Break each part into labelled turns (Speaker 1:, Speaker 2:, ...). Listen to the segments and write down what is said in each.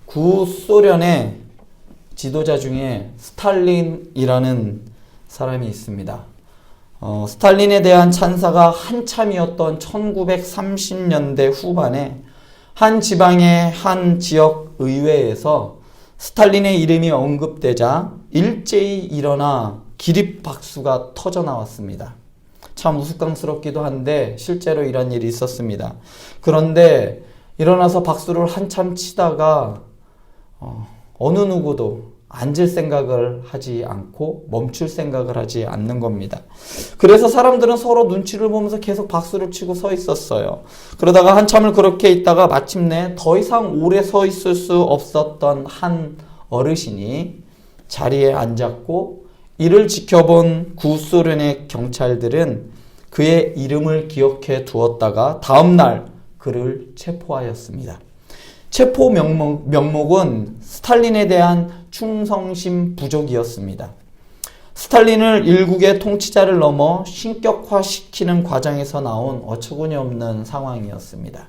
Speaker 1: 구소련의 지도자 중에 스탈린이라는 사람이 있습니다. 스탈린에 대한 찬사가 한참이었던 1930년대 후반에 한 지방의 한 지역 의회에서 스탈린의 이름이 언급되자 일제히 일어나 기립박수가 터져 나왔습니다. 참 우스꽝스럽기도 한데 실제로 이런 일이 있었습니다. 그런데 일어나서 박수를 한참 치다가 어느 누구도 앉을 생각을 하지 않고 멈출 생각을 하지 않는 겁니다. 그래서 사람들은 서로 눈치를 보면서 계속 박수를 치고 서 있었어요. 그러다가 한참을 그렇게 있다가 마침내 더 이상 오래 서 있을 수 없었던 한 어르신이 자리에 앉았고, 이를 지켜본 구소련의 경찰들은 그의 이름을 기억해 두었다가 다음날 그를 체포하였습니다. 체포 명목은 스탈린에 대한 충성심 부족이었습니다. 스탈린을 일국의 통치자를 넘어 신격화시키는 과정에서 나온 어처구니없는 상황이었습니다.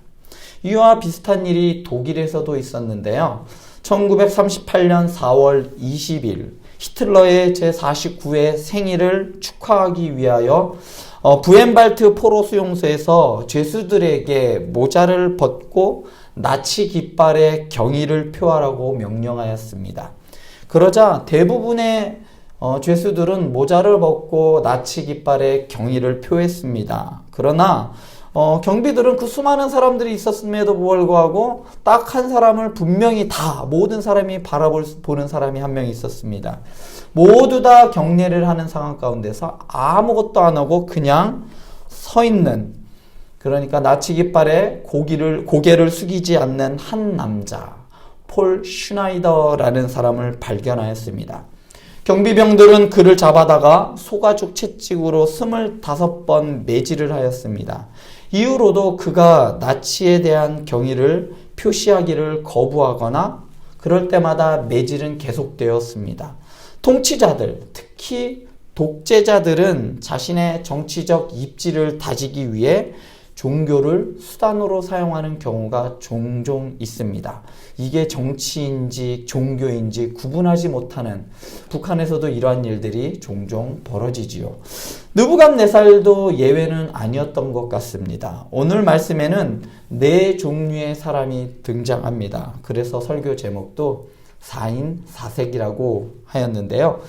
Speaker 1: 이와 비슷한 일이 독일에서도 있었는데요. 1938년 4월 20일 히틀러의 제49회 생일을 축하하기 위하여 부엔발트 포로 수용소에서 죄수들에게 모자를 벗고 나치 깃발에 경의를 표하라고 명령하였습니다. 그러자 대부분의 죄수들은 모자를 벗고 나치 깃발에 경의를 표했습니다. 그러나 경비들은 그 수많은 사람들이 있었음에도 불구하고 딱 한 사람을 분명히 모든 사람이 바라보는 사람이 한 명 있었습니다. 모두 다 경례를 하는 상황 가운데서 아무것도 안 하고 그냥 서 있는, 그러니까 나치 깃발에 고개를 숙이지 않는 한 남자, 폴 슈나이더라는 사람을 발견하였습니다. 경비병들은 그를 잡아다가 소가죽 채찍으로 25번 매질을 하였습니다. 이후로도 그가 나치에 대한 경의를 표시하기를 거부하거나 그럴 때마다 매질은 계속되었습니다. 통치자들, 특히 독재자들은 자신의 정치적 입지를 다지기 위해 종교를 수단으로 사용하는 경우가 종종 있습니다. 이게 정치인지 종교인지 구분하지 못하는, 북한에서도 이러한 일들이 종종 벌어지지요. 느부갓네살도 예외는 아니었던 것 같습니다. 오늘 말씀에는 4종류의 사람이 등장합니다. 그래서 설교 제목도 4인 4색이라고 하였는데요.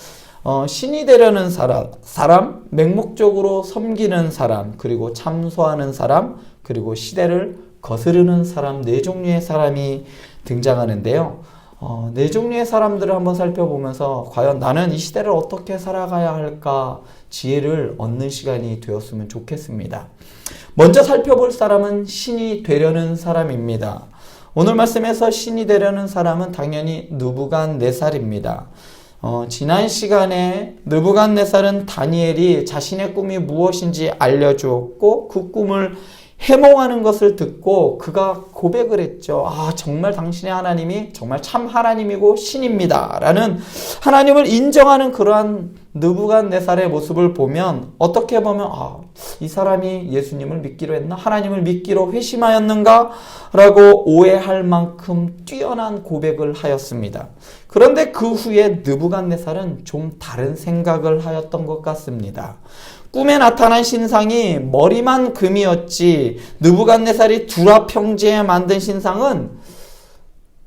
Speaker 1: 신이 되려는 사람, 맹목적으로 섬기는 사람, 그리고 참소하는 사람, 그리고 시대를 거스르는 사람, 4종류의 사람이 등장하는데요. 4종류의 사람들을 한번 살펴보면서 과연 나는 이 시대를 어떻게 살아가야 할까 지혜를 얻는 시간이 되었으면 좋겠습니다. 먼저 살펴볼 사람은 신이 되려는 사람입니다. 오늘 말씀에서 신이 되려는 사람은 당연히 느부갓네살입니다. 지난 시간에 느부갓네살은 다니엘이 자신의 꿈이 무엇인지 알려주었고 그 꿈을 해몽하는 것을 듣고 그가 고백을 했죠. 정말 당신의 하나님이 정말 참 하나님이고 신입니다 라는 하나님을 인정하는 그러한 느부갓네살의 모습을 보면 어떻게 보면 이 사람이 예수님을 믿기로 했나? 하나님을 믿기로 회심하였는가? 라고 오해할 만큼 뛰어난 고백을 하였습니다. 그런데 그 후에 느부갓네살은 좀 다른 생각을 하였던 것 같습니다. 꿈에 나타난 신상이 머리만 금이었지 느부갓네살이 두라 평지에 만든 신상은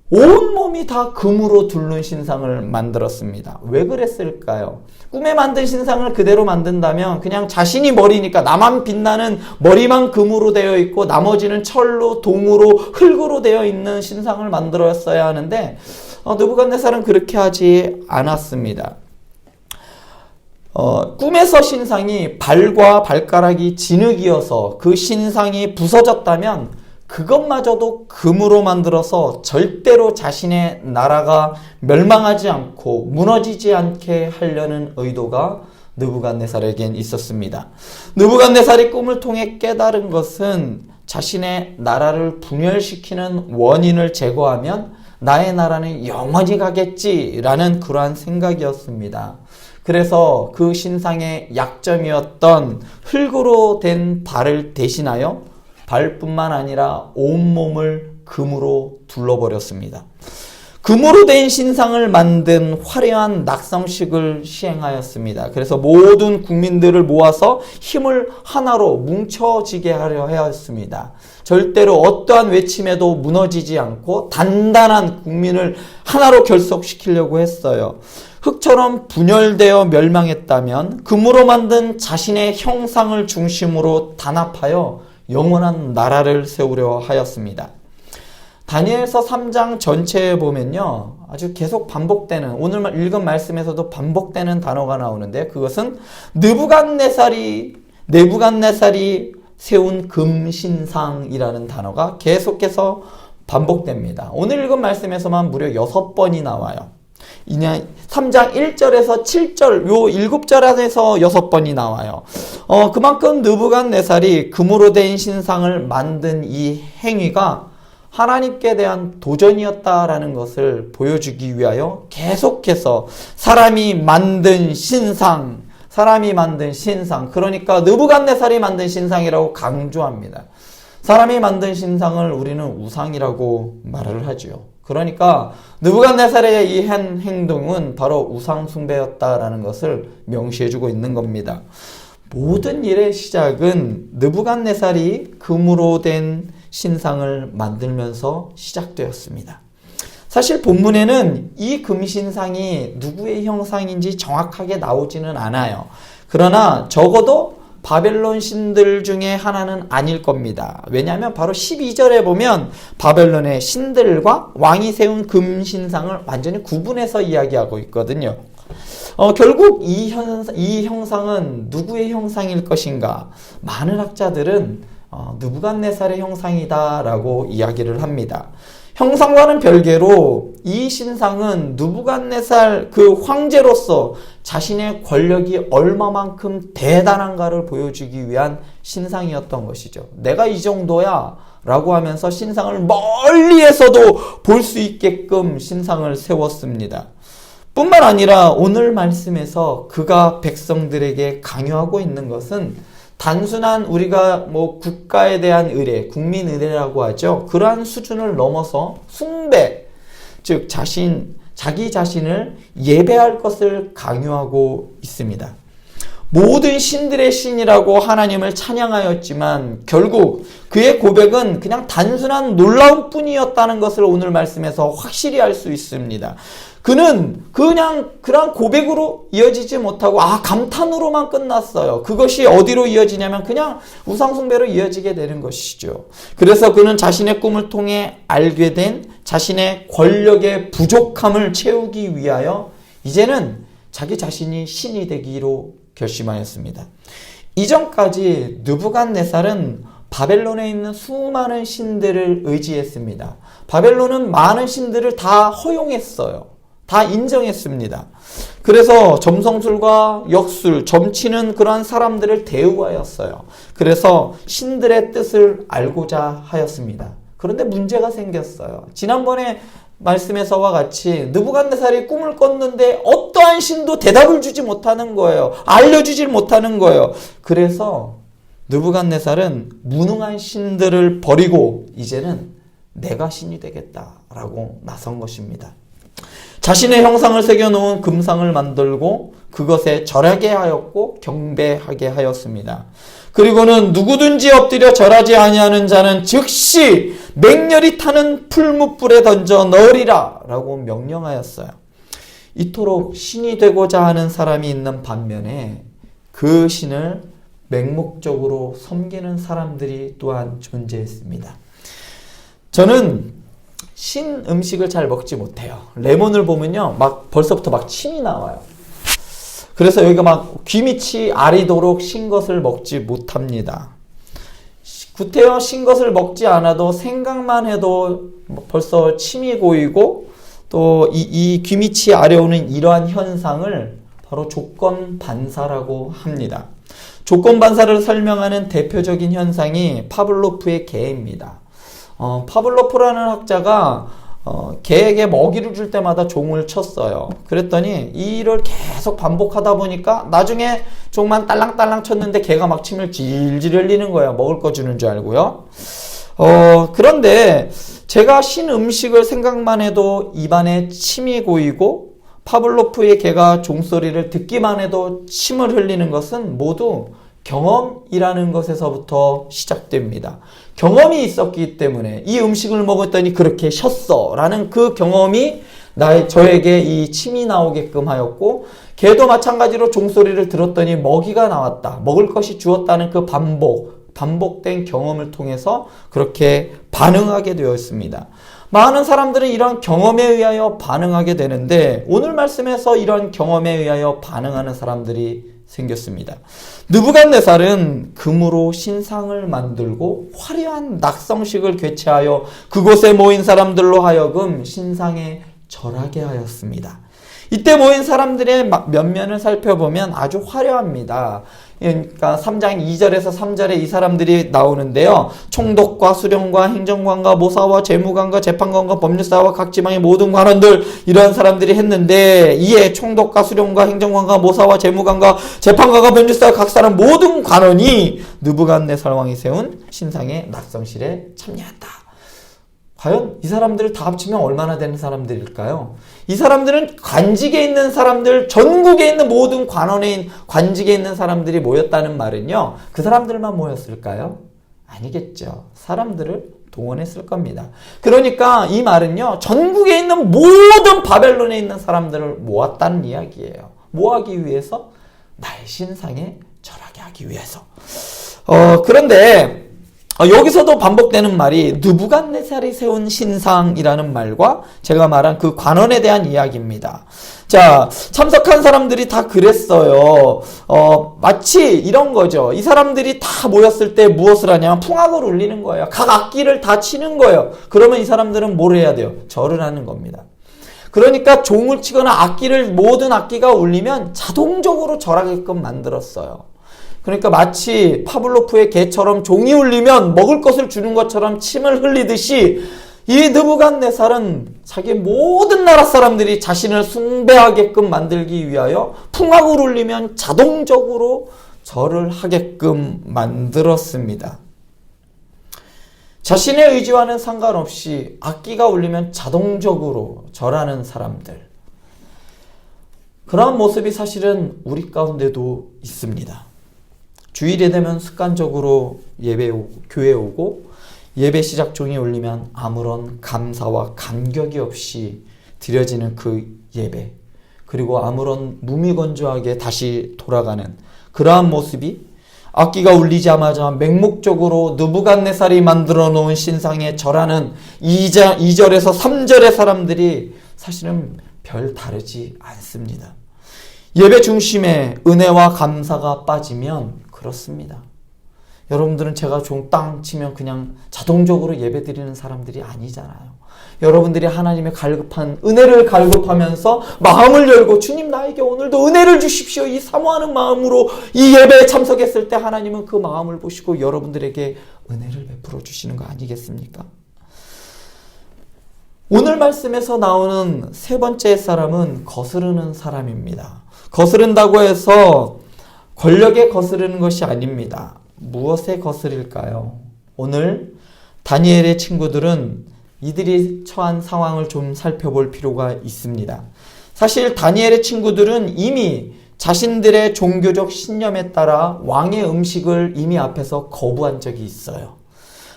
Speaker 1: 온몸이 다 금으로 둘른 신상을 만들었습니다. 왜 그랬을까요? 꿈에 만든 신상을 그대로 만든다면 그냥 자신이 머리니까 나만 빛나는 머리만 금으로 되어 있고 나머지는 철로, 동으로, 흙으로 되어 있는 신상을 만들었어야 하는데 느부갓네살은 그렇게 하지 않았습니다. 꿈에서 신상이 발과 발가락이 진흙이어서 그 신상이 부서졌다면 그것마저도 금으로 만들어서 절대로 자신의 나라가 멸망하지 않고 무너지지 않게 하려는 의도가 느부갓네살에겐 있었습니다. 느부갓네살이 꿈을 통해 깨달은 것은 자신의 나라를 분열시키는 원인을 제거하면 나의 나라는 영원히 가겠지라는 그러한 생각이었습니다. 그래서 그 신상의 약점이었던 흙으로 된 발을 대신하여 발뿐만 아니라 온몸을 금으로 둘러버렸습니다. 금으로 된 신상을 만든 화려한 낙성식을 시행하였습니다. 그래서 모든 국민들을 모아서 힘을 하나로 뭉쳐지게 하려 하였습니다. 절대로 어떠한 외침에도 무너지지 않고 단단한 국민을 하나로 결속시키려고 했어요. 흙처럼 분열되어 멸망했다면 금으로 만든 자신의 형상을 중심으로 단합하여 영원한 나라를 세우려 하였습니다. 다니엘서 3장 전체에 보면요, 아주 계속 반복되는, 오늘 읽은 말씀에서도 반복되는 단어가 나오는데, 그것은 느부갓네살이 세운 금신상이라는 단어가 계속해서 반복됩니다. 오늘 읽은 말씀에서만 무려 6번이 나와요. 3장 1절에서 7절, 요 7절 안에서 6번이 나와요. 그만큼 느부갓네살이 금으로 된 신상을 만든 이 행위가 하나님께 대한 도전이었다라는 것을 보여주기 위하여 계속해서 사람이 만든 신상, 그러니까 느부갓네살이 만든 신상이라고 강조합니다. 사람이 만든 신상을 우리는 우상이라고 말을 하죠. 그러니까 느부갓네살의 이 행동은 바로 우상 숭배였다라는 것을 명시해주고 있는 겁니다. 모든 일의 시작은 느부갓네살이 금으로 된 신상을 만들면서 시작되었습니다. 사실 본문에는 이 금신상이 누구의 형상인지 정확하게 나오지는 않아요. 그러나 적어도 바벨론 신들 중에 하나는 아닐 겁니다. 왜냐하면 바로 12절에 보면 바벨론의 신들과 왕이 세운 금신상을 완전히 구분해서 이야기하고 있거든요. 결국 이 형상은 누구의 형상일 것인가? 많은 학자들은 느부갓네살의 형상이다라고 이야기를 합니다. 형상과는 별개로 이 신상은 느부갓네살 그 황제로서 자신의 권력이 얼마만큼 대단한가를 보여주기 위한 신상이었던 것이죠. 내가 이 정도야 라고 하면서 신상을 멀리에서도 볼 수 있게끔 신상을 세웠습니다. 뿐만 아니라 오늘 말씀에서 그가 백성들에게 강요하고 있는 것은 단순한 우리가 국가에 대한 의례, 국민 의례라고 하죠. 그러한 수준을 넘어서 숭배, 즉 자기 자신을 예배할 것을 강요하고 있습니다. 모든 신들의 신이라고 하나님을 찬양하였지만 결국 그의 고백은 그냥 단순한 놀라움 뿐이었다는 것을 오늘 말씀에서 확실히 알 수 있습니다. 그는 그냥 그런 고백으로 이어지지 못하고 감탄으로만 끝났어요. 그것이 어디로 이어지냐면 그냥 우상숭배로 이어지게 되는 것이죠. 그래서 그는 자신의 꿈을 통해 알게 된 자신의 권력의 부족함을 채우기 위하여 이제는 자기 자신이 신이 되기로 결심하였습니다. 이전까지 느부갓네살은 바벨론에 있는 수많은 신들을 의지했습니다. 바벨론은 많은 신들을 다 허용했어요. 다 인정했습니다. 그래서 점성술과 역술, 점치는 그러한 사람들을 대우하였어요. 그래서 신들의 뜻을 알고자 하였습니다. 그런데 문제가 생겼어요. 지난번에 말씀에서와 같이 느부갓네살이 꿈을 꿨는데 어떠한 신도 대답을 주지 못하는 거예요. 알려주질 못하는 거예요. 그래서 느부갓네살은 무능한 신들을 버리고 이제는 내가 신이 되겠다라고 나선 것입니다. 자신의 형상을 새겨놓은 금상을 만들고 그것에 절하게 하였고 경배하게 하였습니다. 그리고는 누구든지 엎드려 절하지 아니하는 자는 즉시 맹렬히 타는 풀무불에 던져 넣으리라 라고 명령하였어요. 이토록 신이 되고자 하는 사람이 있는 반면에 그 신을 맹목적으로 섬기는 사람들이 또한 존재했습니다. 저는 신 음식을 잘 먹지 못해요. 레몬을 보면요, 벌써부터 침이 나와요. 그래서 여기가 귀밑이 아리도록 신 것을 먹지 못합니다. 구태여 신 것을 먹지 않아도 생각만 해도 벌써 침이 고이고 또 이 귀밑이 아려오는 이러한 현상을 바로 조건 반사라고 합니다. 조건 반사를 설명하는 대표적인 현상이 파블로프의 개입니다. 파블로프라는 학자가 개에게 먹이를 줄 때마다 종을 쳤어요. 그랬더니 이 일을 계속 반복하다 보니까 나중에 종만 딸랑딸랑 쳤는데 개가 막 침을 질질 흘리는 거예요. 먹을 거 주는 줄 알고요. 그런데 제가 신음식을 생각만 해도 입안에 침이 고이고 파블로프의 개가 종소리를 듣기만 해도 침을 흘리는 것은 모두 경험이라는 것에서부터 시작됩니다. 경험이 있었기 때문에 이 음식을 먹었더니 그렇게 쉬었어 라는 그 경험이 저에게 이 침이 나오게끔 하였고, 개도 마찬가지로 종소리를 들었더니 먹이가 나왔다, 먹을 것이 주었다는 그 반복된 경험을 통해서 그렇게 반응하게 되었습니다. 많은 사람들은 이런 경험에 의하여 반응하게 되는데, 오늘 말씀에서 이런 경험에 의하여 반응하는 사람들이 생겼습니다. 느부갓네살은 금으로 신상을 만들고 화려한 낙성식을 개최하여 그곳에 모인 사람들로 하여금 신상에 절하게 하였습니다. 이때 모인 사람들의 면면을 살펴보면 아주 화려합니다. 그러니까 3장 2절에서 3절에 이 사람들이 나오는데요. 총독과 수령과 행정관과 모사와 재무관과 재판관과 법률사와 각 지방의 모든 관원들, 이런 사람들이 했는데, 이에 총독과 수령과 행정관과 모사와 재무관과 재판관과 법률사와 각 사람 모든 관원이 느부갓네살 왕이 세운 신상의 낙성실에 참여했다. 과연 이 사람들을 다 합치면 얼마나 되는 사람들일까요? 이 사람들은 관직에 있는 사람들, 전국에 있는 모든 관원에 관직에 있는 사람들이 모였다는 말은요, 그 사람들만 모였을까요? 아니겠죠. 사람들을 동원했을 겁니다. 그러니까 이 말은요, 전국에 있는 모든 바벨론에 있는 사람들을 모았다는 이야기예요. 뭐 하기 위해서? 나의 신상에 절하게 하기 위해서. 그런데 여기서도 반복되는 말이 느부갓네살이 세운 신상이라는 말과 제가 말한 그 관원에 대한 이야기입니다. 자, 참석한 사람들이 다 그랬어요. 마치 이런 거죠. 이 사람들이 다 모였을 때 무엇을 하냐면 풍악을 울리는 거예요. 각 악기를 다 치는 거예요. 그러면 이 사람들은 뭘 해야 돼요? 절을 하는 겁니다. 그러니까 종을 치거나 모든 악기가 울리면 자동적으로 절하게끔 만들었어요. 그러니까 마치 파블로프의 개처럼 종이 울리면 먹을 것을 주는 것처럼 침을 흘리듯이, 이 느부갓네살은 자기 모든 나라 사람들이 자신을 숭배하게끔 만들기 위하여 풍악을 울리면 자동적으로 절을 하게끔 만들었습니다. 자신의 의지와는 상관없이 악기가 울리면 자동적으로 절하는 사람들, 그런 모습이 사실은 우리 가운데도 있습니다. 주일이 되면 습관적으로 교회에 오고, 예배 시작 종이 울리면 아무런 감사와 감격이 없이 드려지는 그 예배, 그리고 아무런 무미건조하게 다시 돌아가는 그러한 모습이, 악기가 울리자마자 맹목적으로 느부갓네살이 만들어 놓은 신상에 절하는 2절에서 3절의 사람들이 사실은 별 다르지 않습니다. 예배 중심에 은혜와 감사가 빠지면 그렇습니다. 여러분들은 제가 종 땅 치면 그냥 자동적으로 예배 드리는 사람들이 아니잖아요. 여러분들이 하나님의 은혜를 갈급하면서 마음을 열고, 주님 나에게 오늘도 은혜를 주십시오, 이 사모하는 마음으로 이 예배에 참석했을 때 하나님은 그 마음을 보시고 여러분들에게 은혜를 베풀어 주시는 거 아니겠습니까? 오늘 말씀에서 나오는 세 번째 사람은 거스르는 사람입니다. 거스른다고 해서 권력에 거스르는 것이 아닙니다. 무엇에 거스릴까요? 오늘 다니엘의 친구들은 이들이 처한 상황을 좀 살펴볼 필요가 있습니다. 사실 다니엘의 친구들은 이미 자신들의 종교적 신념에 따라 왕의 음식을 이미 앞에서 거부한 적이 있어요.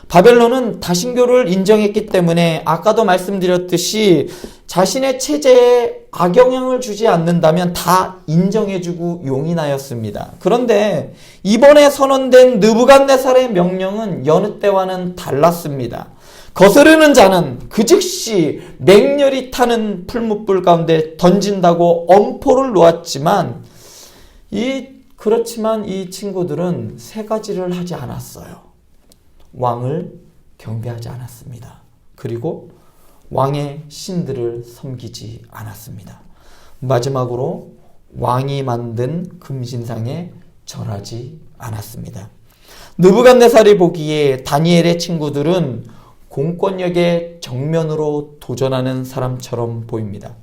Speaker 1: 바벨론은 다신교를 인정했기 때문에 아까도 말씀드렸듯이 자신의 체제에 악영향을 주지 않는다면 다 인정해주고 용인하였습니다. 그런데 이번에 선언된 느부갓네살의 명령은 여느 때와는 달랐습니다. 거스르는 자는 그 즉시 맹렬히 타는 풀무불 가운데 던진다고 엄포를 놓았지만, 그렇지만 이 친구들은 세 가지를 하지 않았어요. 왕을 경배하지 않았습니다. 그리고 왕의 신들을 섬기지 않았습니다. 마지막으로 왕이 만든 금신상에 절하지 않았습니다. 느부갓네살이 보기에 다니엘의 친구들은 공권력의 정면으로 도전하는 사람처럼 보입니다.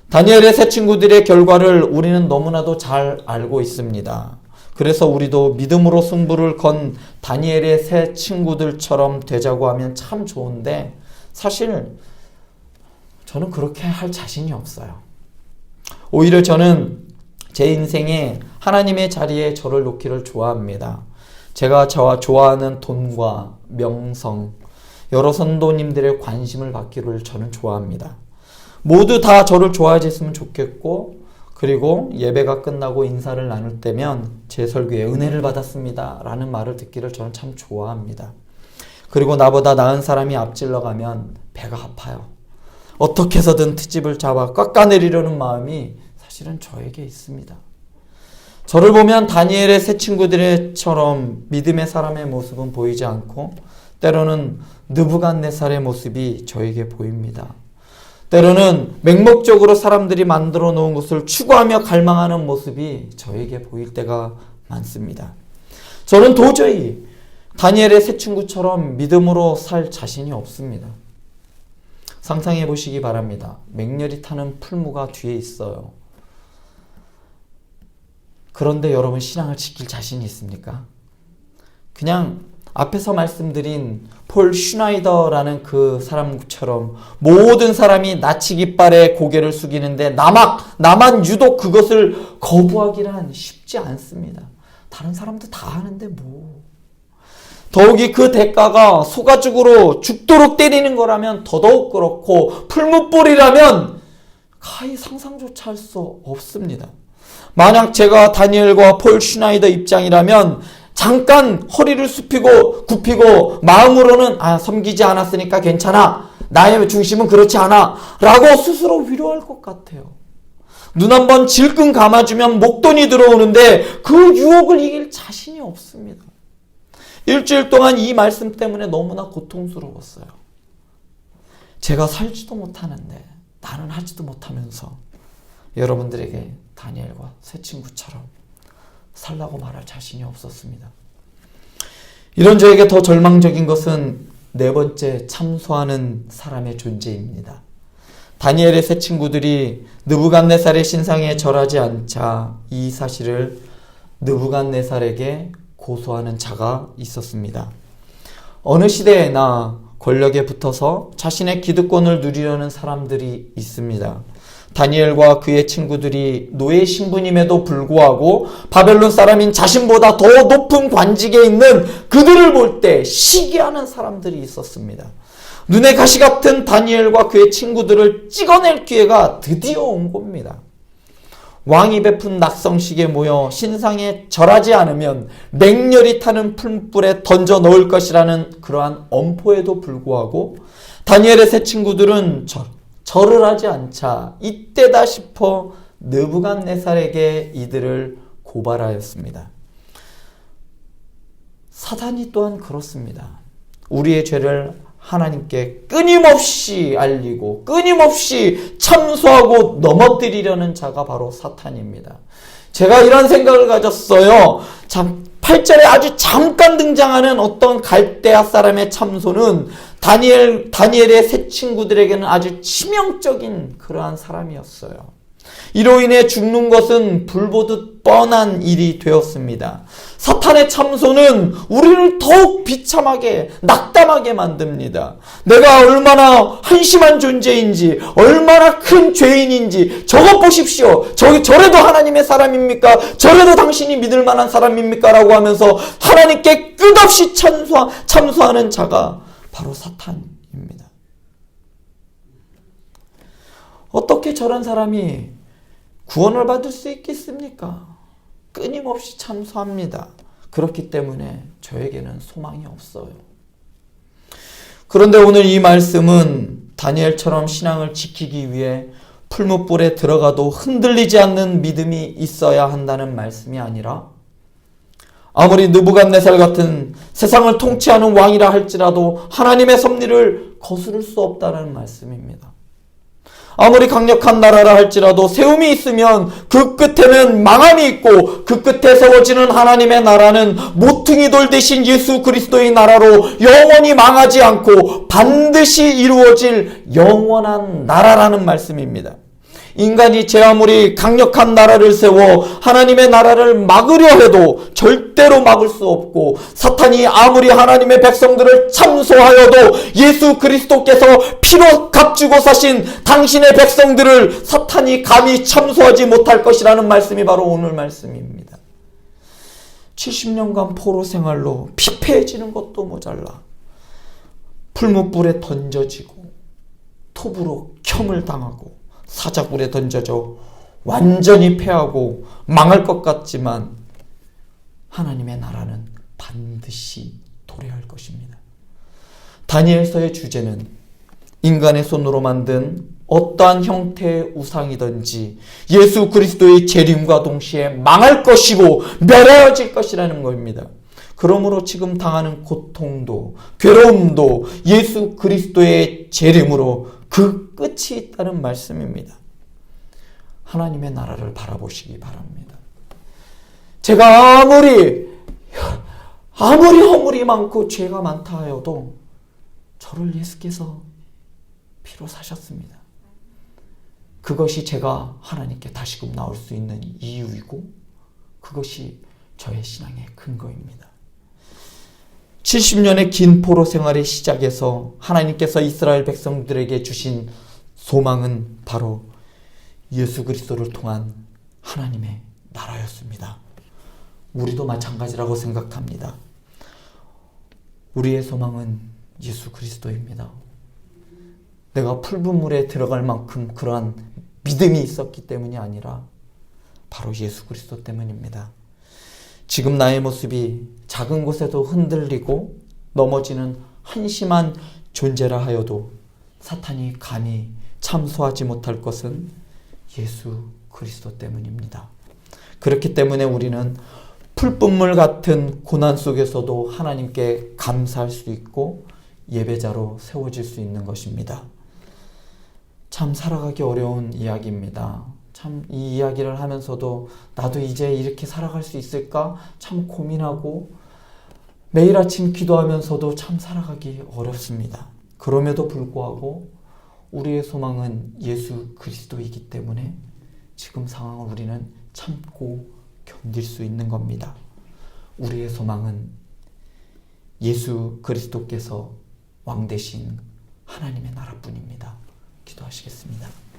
Speaker 1: 다니엘의 세 친구들의 결과를 우리는 너무나도 잘 알고 있습니다. 그래서 우리도 믿음으로 승부를 건 다니엘의 세 친구들처럼 되자고 하면 참 좋은데, 사실 저는 그렇게 할 자신이 없어요. 오히려 저는 제 인생에 하나님의 자리에 저를 놓기를 좋아합니다. 제가 좋아하는 돈과 명성, 여러 선도님들의 관심을 받기를 저는 좋아합니다. 모두 다 저를 좋아해 줬으면 좋겠고, 그리고 예배가 끝나고 인사를 나눌 때면 제 설교에 은혜를 받았습니다 라는 말을 듣기를 저는 참 좋아합니다. 그리고 나보다 나은 사람이 앞질러 가면 배가 아파요. 어떻게 해서든 트집을 잡아 깎아내리려는 마음이 사실은 저에게 있습니다. 저를 보면 다니엘의 세 친구들처럼 믿음의 사람의 모습은 보이지 않고 때로는 느부갓네살의 모습이 저에게 보입니다. 때로는 맹목적으로 사람들이 만들어 놓은 것을 추구하며 갈망하는 모습이 저에게 보일 때가 많습니다. 저는 도저히 다니엘의 세 친구처럼 믿음으로 살 자신이 없습니다. 상상해 보시기 바랍니다. 맹렬히 타는 풀무가 뒤에 있어요. 그런데 여러분 신앙을 지킬 자신이 있습니까? 그냥 앞에서 말씀드린 폴 슈나이더라는 그 사람처럼 모든 사람이 나치 깃발에 고개를 숙이는데 나만 유독 그것을 거부하기란 쉽지 않습니다. 다른 사람도 다 하는데 뭐. 더욱이 그 대가가 소가죽으로 죽도록 때리는 거라면 더더욱 그렇고 풀무불이라면 가히 상상조차 할 수 없습니다. 만약 제가 다니엘과 폴 슈나이더 입장이라면 잠깐 허리를 굽히고 마음으로는 섬기지 않았으니까 괜찮아. 나의 중심은 그렇지 않아. 라고 스스로 위로할 것 같아요. 눈 한번 질끈 감아주면 목돈이 들어오는데 그 유혹을 이길 자신이 없습니다. 일주일 동안 이 말씀 때문에 너무나 고통스러웠어요. 제가 살지도 못하는데 나는 하지도 못하면서 여러분들에게 다니엘과 새 친구처럼 살라고 말할 자신이 없었습니다. 이런 저에게 더 절망적인 것은 네 번째 참소하는 사람의 존재입니다. 다니엘의 세 친구들이 느부갓네살의 신상에 절하지 않자 이 사실을 느부갓네살에게 고소하는 자가 있었습니다. 어느 시대에나 권력에 붙어서 자신의 기득권을 누리려는 사람들이 있습니다. 다니엘과 그의 친구들이 노예 신분임에도 불구하고 바벨론 사람인 자신보다 더 높은 관직에 있는 그들을 볼 때 시기하는 사람들이 있었습니다. 눈에 가시 같은 다니엘과 그의 친구들을 찍어낼 기회가 드디어 온 겁니다. 왕이 베푼 낙성식에 모여 신상에 절하지 않으면 맹렬히 타는 풀불에 던져 넣을 것이라는 그러한 엄포에도 불구하고 다니엘의 세 친구들은 절을 하지 않자 이때다 싶어 느부갓네살에게 이들을 고발하였습니다. 사단이 또한 그렇습니다. 우리의 죄를 하나님께 끊임없이 알리고 끊임없이 참소하고 넘어뜨리려는 자가 바로 사탄입니다. 제가 이런 생각을 가졌어요. 8절에 아주 잠깐 등장하는 어떤 갈대아 사람의 참소는 다니엘의 세 친구들에게는 아주 치명적인 그러한 사람이었어요. 이로 인해 죽는 것은 불보듯 뻔한 일이 되었습니다. 사탄의 참소는 우리를 더욱 비참하게 낙담하게 만듭니다. 내가 얼마나 한심한 존재인지 얼마나 큰 죄인인지 저것 보십시오. 저래도 하나님의 사람입니까? 저래도 당신이 믿을 만한 사람입니까? 라고 하면서 하나님께 끝없이 참소하는 자가 바로 사탄입니다. 어떻게 저런 사람이 구원을 받을 수 있겠습니까? 끊임없이 참소합니다. 그렇기 때문에 저에게는 소망이 없어요. 그런데 오늘 이 말씀은 다니엘처럼 신앙을 지키기 위해 풀무불에 들어가도 흔들리지 않는 믿음이 있어야 한다는 말씀이 아니라 아무리 느부갓네살 같은 세상을 통치하는 왕이라 할지라도 하나님의 섭리를 거스를 수 없다는 말씀입니다. 아무리 강력한 나라라 할지라도 세움이 있으면 그 끝에는 망함이 있고 그 끝에 세워지는 하나님의 나라는 모퉁이 돌 대신 예수 그리스도의 나라로 영원히 망하지 않고 반드시 이루어질 영원한 나라라는 말씀입니다. 인간이 제 아무리 강력한 나라를 세워 하나님의 나라를 막으려 해도 절대로 막을 수 없고, 사탄이 아무리 하나님의 백성들을 참소하여도 예수 그리스도께서 피로 값주고 사신 당신의 백성들을 사탄이 감히 참소하지 못할 것이라는 말씀이 바로 오늘 말씀입니다. 70년간 포로 생활로 피폐해지는 것도 모자라 풀무불에 던져지고 톱으로 켬을 당하고 사자굴에 던져져 완전히 패하고 망할 것 같지만 하나님의 나라는 반드시 도래할 것입니다. 다니엘서의 주제는 인간의 손으로 만든 어떠한 형태의 우상이든지 예수 그리스도의 재림과 동시에 망할 것이고 멸하여질 것이라는 것입니다. 그러므로 지금 당하는 고통도 괴로움도 예수 그리스도의 재림으로 그 끝이 있다는 말씀입니다. 하나님의 나라를 바라보시기 바랍니다. 제가 아무리 허물이 많고 죄가 많다 하여도 저를 예수께서 피로 사셨습니다. 그것이 제가 하나님께 다시금 나올 수 있는 이유이고 그것이 저의 신앙의 근거입니다. 70년의 긴 포로 생활의 시작에서 하나님께서 이스라엘 백성들에게 주신 소망은 바로 예수 그리스도를 통한 하나님의 나라였습니다. 우리도 마찬가지라고 생각합니다. 우리의 소망은 예수 그리스도입니다. 내가 풀분물에 들어갈 만큼 그러한 믿음이 있었기 때문이 아니라 바로 예수 그리스도 때문입니다. 지금 나의 모습이 작은 곳에도 흔들리고 넘어지는 한심한 존재라 하여도 사탄이 감히 참소하지 못할 것은 예수 그리스도 때문입니다. 그렇기 때문에 우리는 풀분물 같은 고난 속에서도 하나님께 감사할 수 있고 예배자로 세워질 수 있는 것입니다. 참 살아가기 어려운 이야기입니다. 참 이 이야기를 하면서도 나도 이제 이렇게 살아갈 수 있을까? 참 고민하고 매일 아침 기도하면서도 참 살아가기 어렵습니다. 그럼에도 불구하고 우리의 소망은 예수 그리스도이기 때문에 지금 상황을 우리는 참고 견딜 수 있는 겁니다. 우리의 소망은 예수 그리스도께서 왕 되신 하나님의 나라뿐입니다. 기도하시겠습니다.